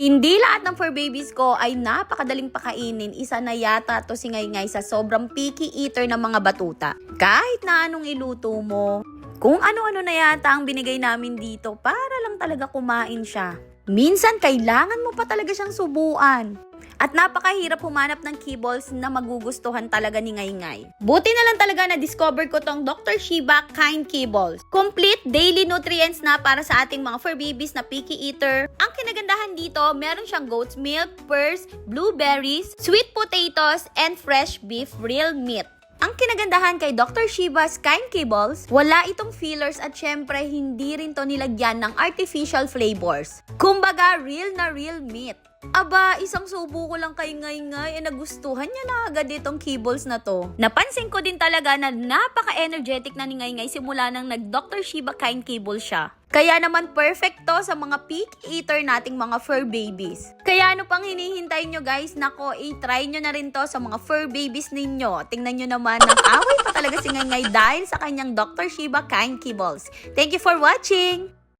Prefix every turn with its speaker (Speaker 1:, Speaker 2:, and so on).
Speaker 1: Hindi lahat ng fur babies ko ay napakadaling pakainin. Isa na yata to si Ngaingay sa sobrang picky eater ng mga batuta. Kahit na anong iluto mo, kung ano-ano na yata ang binigay namin dito para lang talaga kumain siya. Minsan kailangan mo pa talaga siyang subuan. At napakahirap humanap ng kibbles na magugustuhan talaga ni Ngaingay. Buti na lang talaga na-discover ko tong Dr. Shiba Kind Kibbles. Complete daily nutrients na para sa ating mga fur babies na picky eater. Ang kinagandahan dito, meron siyang goat's milk, pearls, blueberries, sweet potatoes, and fresh beef real meat. Ang kinagandahan kay Dr. Shiba's Kind Kibbles, wala itong fillers at syempre hindi rin to nilagyan ng artificial flavors. Kumbaga, real na real meat. Aba, isang subo ko lang kay Ngaingay, nagustuhan niya na agad itong kibbles na to. Napansin ko din talaga na napaka-energetic na ni Ngaingay simula nang nag-Dr. Shiba Kind Kibble siya. Kaya naman perfect to sa mga picky eater nating mga fur babies. Kaya ano pang hinihintay nyo guys? Nako, i-try nyo na rin to sa mga fur babies ninyo. Tingnan nyo naman, nang away pa talaga si Ngaingay dahil sa kanyang Dr. Shiba Kind Kibbles. Thank you for watching!